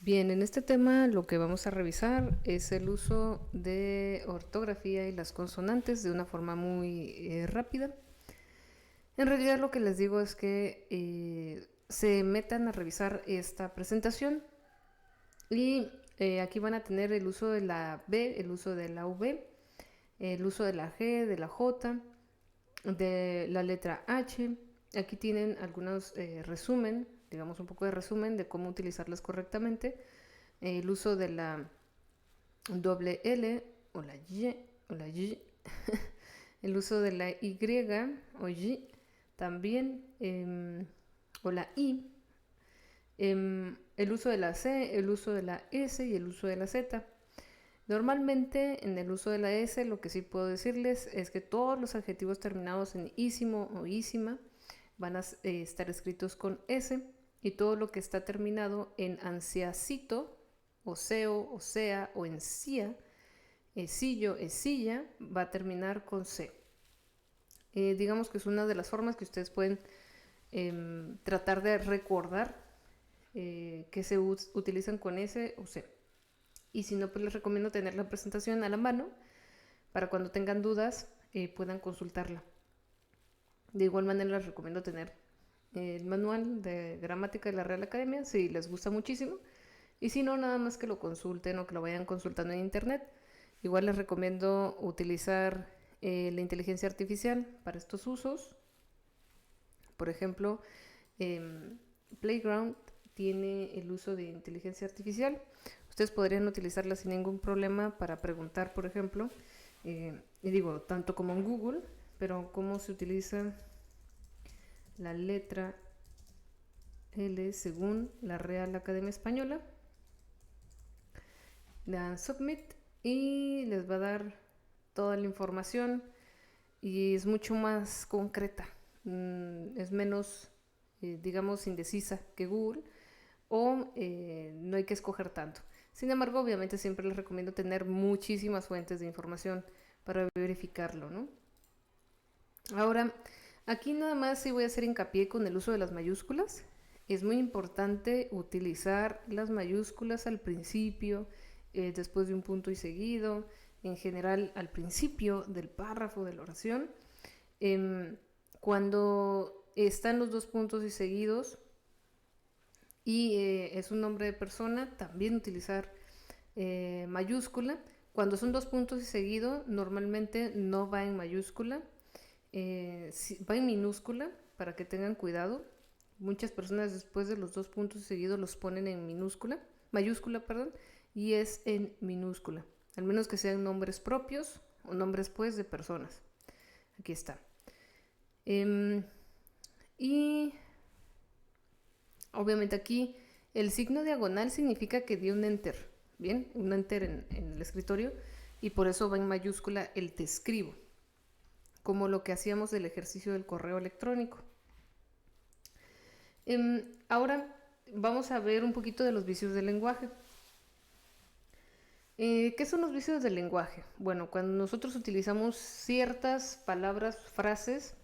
Bien, en este tema lo que vamos a revisar es el uso de ortografía y las consonantes de una forma muy rápida. En realidad lo que les digo es que se metan a revisar esta presentación y aquí van a tener el uso de la B, el uso de la V, el uso de la G, de la J, de la letra H. Aquí tienen algunos resumen, digamos un poco de resumen de cómo utilizarlas correctamente. El uso de la doble L o la Y, el uso de la Y o Y también, o la I, el uso de la C, el uso de la S y el uso de la Z. Normalmente en el uso de la S lo que sí puedo decirles es que todos los adjetivos terminados en ísimo o ísima van a estar escritos con S, y todo lo que está terminado en ansiacito, o seo, o sea, o en cia, esillo, esilla, va a terminar con C. Digamos que es una de las formas que ustedes pueden tratar de recordar que se utilizan con S o C. Y si no, pues les recomiendo tener la presentación a la mano para cuando tengan dudas puedan consultarla. De igual manera les recomiendo tener el manual de gramática de la Real Academia si les gusta muchísimo, y si no, nada más que lo consulten o que lo vayan consultando en internet. Igual les recomiendo utilizar la inteligencia artificial para estos usos. Por ejemplo, Playground tiene el uso de inteligencia artificial. Ustedes podrían utilizarla sin ningún problema para preguntar, por ejemplo, y digo, tanto como en Google, pero cómo se utiliza la letra L según la Real Academia Española. Le dan submit y les va a dar toda la información y es mucho más concreta, es menos, digamos, indecisa que Google, o no hay que escoger tanto. Sin embargo, obviamente siempre les recomiendo tener muchísimas fuentes de información para verificarlo, ¿no? Ahora, aquí nada más sí voy a hacer hincapié con el uso de las mayúsculas. Es muy importante utilizar las mayúsculas al principio, después de un punto y seguido, en general al principio del párrafo de la oración. Cuando están los dos puntos y seguidos y es un nombre de persona, también utilizar mayúscula. Cuando son dos puntos y seguido, normalmente no va en mayúscula, va en minúscula, para que tengan cuidado. Muchas personas después de los dos puntos seguidos los ponen en mayúscula, perdón, y es en minúscula, al menos que sean nombres propios o nombres pues de personas. Aquí está. Y obviamente aquí el signo diagonal significa que dio un enter, bien, un enter en el escritorio, y por eso va en mayúscula el te escribo, como lo que hacíamos del ejercicio del correo electrónico. Ahora vamos a ver un poquito de los vicios del lenguaje. ¿Qué son los vicios del lenguaje? Bueno, cuando nosotros utilizamos ciertas palabras, frases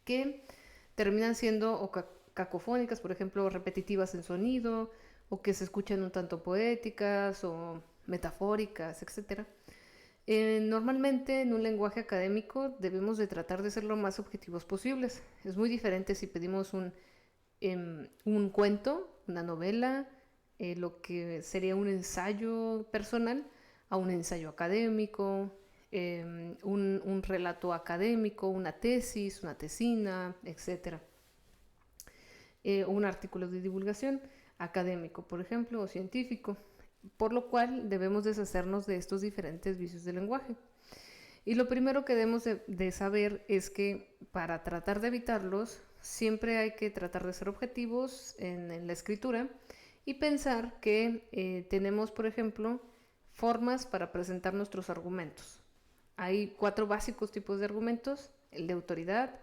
que terminan siendo o cacofónicas, por ejemplo, repetitivas en sonido, o que se escuchan un tanto poéticas o metafóricas, etc. Normalmente en un lenguaje académico debemos de tratar de ser lo más objetivos posibles. Es muy diferente si pedimos un cuento, una novela, lo que sería un ensayo personal, a un ensayo académico, un relato académico, una tesis, una tesina, etc. Un artículo de divulgación académico, por ejemplo, o científico, por lo cual debemos deshacernos de estos diferentes vicios del lenguaje. Y lo primero que debemos de saber es que para tratar de evitarlos, siempre hay que tratar de ser objetivos en la escritura y pensar que tenemos, por ejemplo, formas para presentar nuestros argumentos. Hay 4 básicos tipos de argumentos: el de autoridad,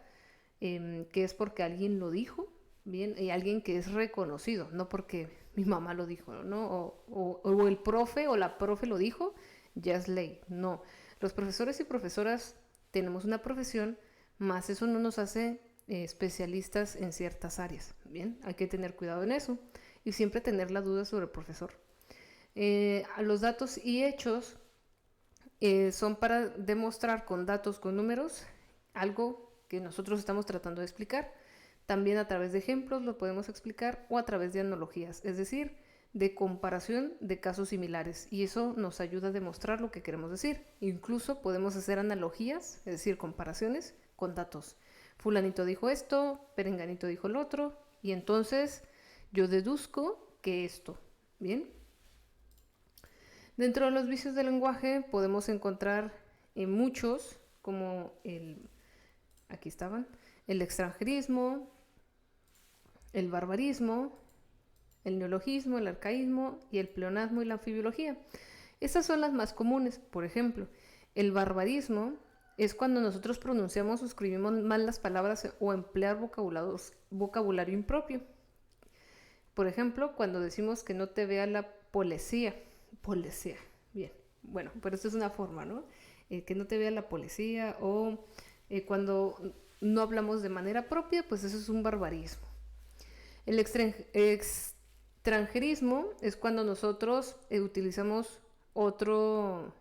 que es porque alguien lo dijo, bien, y alguien que es reconocido, no porque mi mamá lo dijo, ¿no? O el profe o la profe lo dijo, ya es ley. No, los profesores y profesoras tenemos una profesión, más eso no nos hace especialistas en ciertas áreas, bien, hay que tener cuidado en eso. y siempre tener la duda sobre el profesor. Los datos y hechos son para demostrar con datos, con números, algo que nosotros estamos tratando de explicar. También a través de ejemplos lo podemos explicar o a través de analogías, es decir, de comparación de casos similares. Y eso nos ayuda a demostrar lo que queremos decir. Incluso podemos hacer analogías, es decir, comparaciones con datos. Fulanito dijo esto, perenganito dijo el otro, y entonces yo deduzco que esto. ¿Bien? Dentro de los vicios del lenguaje podemos encontrar muchos, como aquí estaban, el extranjerismo, el barbarismo, el neologismo, el arcaísmo y el pleonasmo y la anfibiología. Estas son las más comunes. Por ejemplo, el barbarismo es cuando nosotros pronunciamos o escribimos mal las palabras o emplear vocabulario impropio. Por ejemplo, cuando decimos que no te vea la policía. Policía, bien. Bueno, pero esto es una forma, ¿no? Que no te vea la policía, o cuando no hablamos de manera propia, pues eso es un barbarismo. El extranjerismo es cuando nosotros utilizamos otras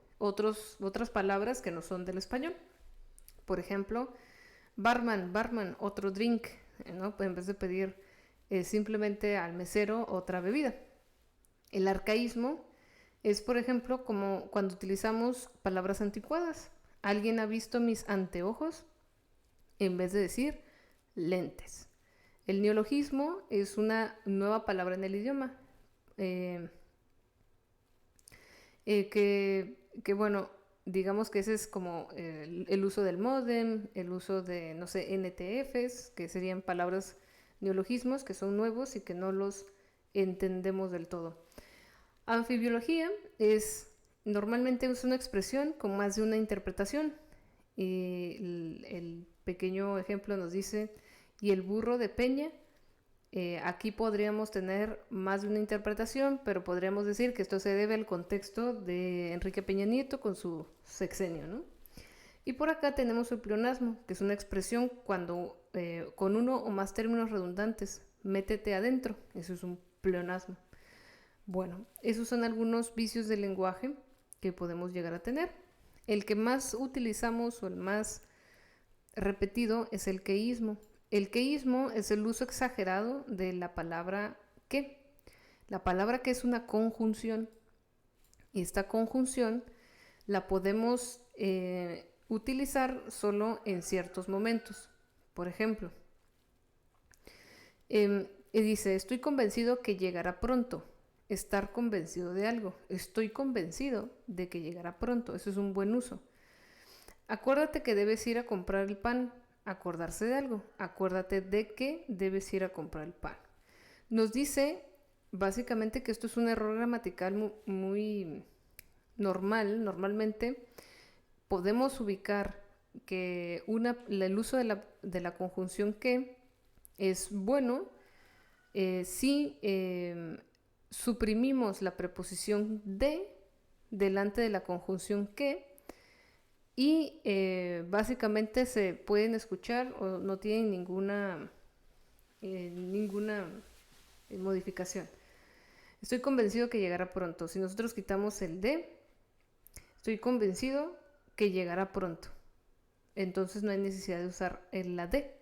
palabras que no son del español. Por ejemplo, barman, otro drink, ¿no? Pues en vez de pedir simplemente al mesero otra bebida. El arcaísmo es, por ejemplo, como cuando utilizamos palabras anticuadas. ¿Alguien ha visto mis anteojos? En vez de decir lentes. El neologismo es una nueva palabra en el idioma. Bueno, digamos que ese es como el uso del módem, el uso de, no sé, NTFs, que serían palabras neologismos que son nuevos y que no los entendemos del todo. Anfibiología normalmente es una expresión con más de una interpretación. Y el pequeño ejemplo nos dice, y el burro de Peña. Aquí podríamos tener más de una interpretación, pero podríamos decir que esto se debe al contexto de Enrique Peña Nieto con su sexenio, ¿no? Y por acá tenemos el pleonasmo, que es una expresión cuando con uno o más términos redundantes, métete adentro, eso es un pleonasmo. Bueno, esos son algunos vicios del lenguaje que podemos llegar a tener. El que más utilizamos o el más repetido es el queísmo. El queísmo es el uso exagerado de la palabra que. La palabra que es una conjunción. Y esta conjunción la podemos utilizar solo en ciertos momentos. Por ejemplo, dice, estoy convencido que llegará pronto. Estar convencido de algo. Estoy convencido de que llegará pronto. Eso es un buen uso. Acuérdate que debes ir a comprar el pan. Acordarse de algo. Acuérdate de que debes ir a comprar el pan. Nos dice básicamente que esto es un error gramatical muy normal. Normalmente podemos ubicar que el uso de la conjunción que es bueno si suprimimos la preposición de delante de la conjunción que, y básicamente se pueden escuchar o no tienen ninguna modificación. Estoy convencido que llegará pronto. Si nosotros quitamos el de, estoy convencido que llegará pronto. Entonces no hay necesidad de usar la de.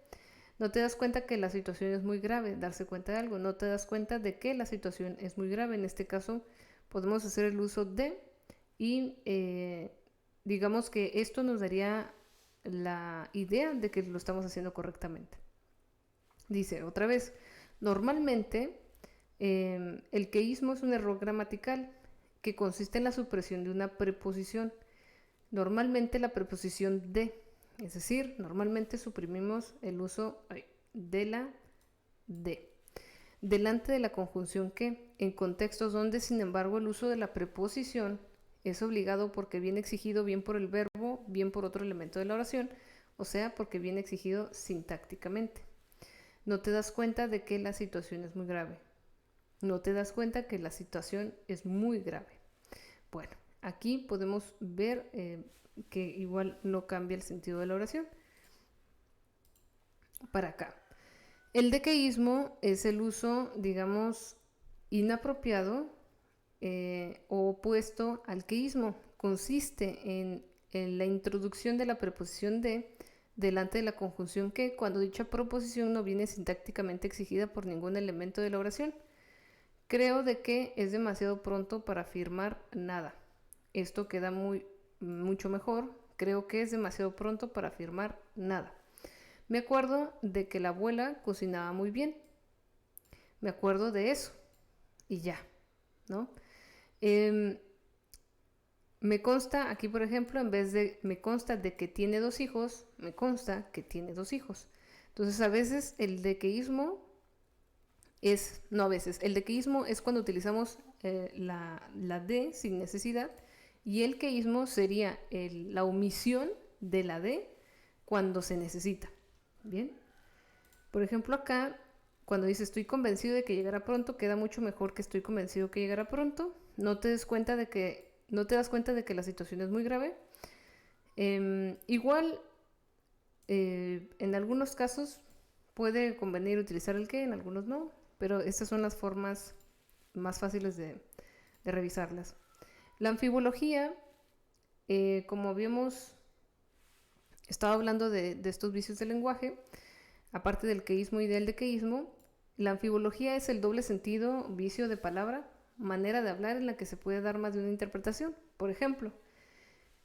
No te das cuenta que la situación es muy grave, darse cuenta de algo. No te das cuenta de que la situación es muy grave. En este caso podemos hacer el uso de y digamos que esto nos daría la idea de que lo estamos haciendo correctamente. Dice otra vez, normalmente el queísmo es un error gramatical que consiste en la supresión de una preposición. Normalmente la preposición de. Es decir, normalmente suprimimos el uso de la de delante de la conjunción que, en contextos donde, sin embargo, el uso de la preposición es obligado porque viene exigido bien por el verbo, bien por otro elemento de la oración, o sea, porque viene exigido sintácticamente. No te das cuenta de que la situación es muy grave. No te das cuenta que la situación es muy grave. Bueno, aquí podemos ver que igual no cambia el sentido de la oración. Para acá. El dequeísmo es el uso, digamos, inapropiado o opuesto al queísmo. Consiste en la introducción de la preposición de delante de la conjunción que, cuando dicha proposición no viene sintácticamente exigida por ningún elemento de la oración. Creo de que es demasiado pronto para afirmar nada. Esto queda mucho mejor. Creo que es demasiado pronto para afirmar nada. Me acuerdo de que la abuela cocinaba muy bien. Me acuerdo de eso. Y ya, ¿no? Me consta, aquí por ejemplo, en vez de me consta de que tiene 2 hijos, me consta que tiene 2 hijos. Entonces a veces el dequeísmo es, no a veces, el dequeísmo es cuando utilizamos la D sin necesidad, y el queísmo sería la omisión de la D cuando se necesita. Bien, por ejemplo acá, cuando dice estoy convencido de que llegará pronto, queda mucho mejor que estoy convencido que llegará pronto. No te das cuenta de que la situación es muy grave. Igual, en algunos casos puede convenir utilizar el que, en algunos no, pero estas son las formas más fáciles de revisarlas. La anfibología, como habíamos estado hablando de estos vicios del lenguaje, aparte del queísmo y del dequeísmo, la anfibología es el doble sentido, vicio de palabra, manera de hablar en la que se puede dar más de una interpretación. Por ejemplo,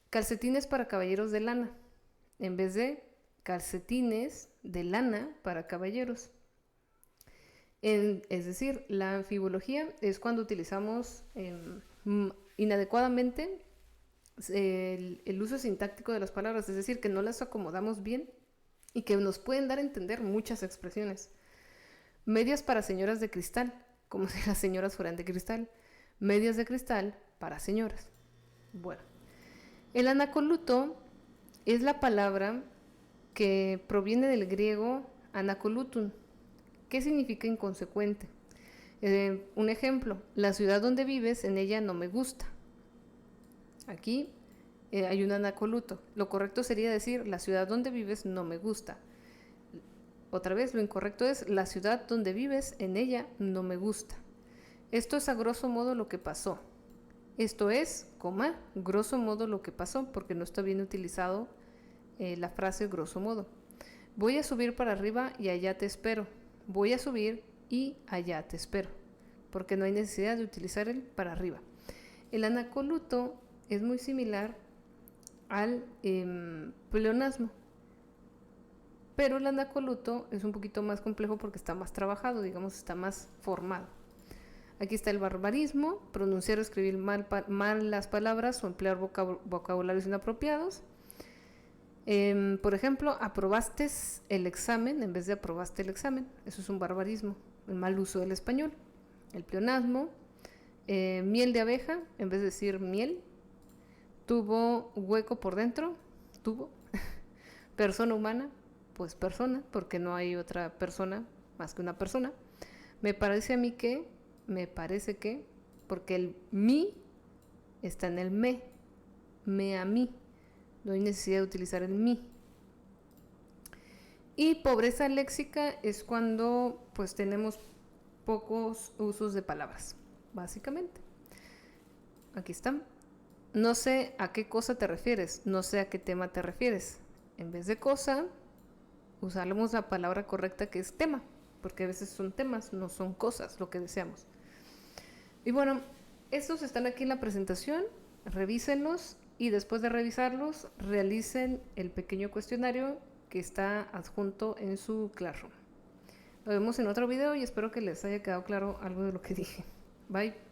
calcetines para caballeros de lana, en vez de calcetines de lana para caballeros. Es decir, la anfibología es cuando utilizamos inadecuadamente el uso sintáctico de las palabras, es decir, que no las acomodamos bien y que nos pueden dar a entender muchas expresiones. Medias para señoras de cristal, como si las señoras fueran de cristal. Medias de cristal para señoras. Bueno, el anacoluto es la palabra que proviene del griego anacolutum, que significa inconsecuente. Un ejemplo, la ciudad donde vives, en ella no me gusta. Aquí hay un anacoluto. Lo correcto sería decir, la ciudad donde vives no me gusta. Otra vez, lo incorrecto es, la ciudad donde vives, en ella no me gusta. Esto es a grosso modo lo que pasó. Esto es, coma, grosso modo lo que pasó, porque no está bien utilizado la frase grosso modo. Voy a subir para arriba y allá te espero. Voy a subir y allá te espero, porque no hay necesidad de utilizar el para arriba. El anacoluto es muy similar al pleonasmo, pero el anacoluto es un poquito más complejo porque está más trabajado, digamos, está más formado. Aquí está el barbarismo, pronunciar o escribir mal las palabras o emplear vocabularios inapropiados. Por ejemplo, aprobaste el examen en vez de aprobaste el examen. Eso es un barbarismo, el mal uso del español. El pleonasmo, miel de abeja en vez de decir miel. Tuvo hueco por dentro, tuvo. Persona humana, pues persona, porque no hay otra persona más que una persona. Me parece a mí que, porque el mi está en el me a mí. No hay necesidad de utilizar el mi. Y pobreza léxica es cuando pues tenemos pocos usos de palabras, básicamente. Aquí están. No sé a qué cosa te refieres, no sé a qué tema te refieres. En vez de cosa, usamos la palabra correcta que es tema, porque a veces son temas, no son cosas lo que deseamos. Y bueno, estos están aquí en la presentación, revísenlos y después de revisarlos, realicen el pequeño cuestionario que está adjunto en su Classroom. Nos vemos en otro video y espero que les haya quedado claro algo de lo que dije. Bye.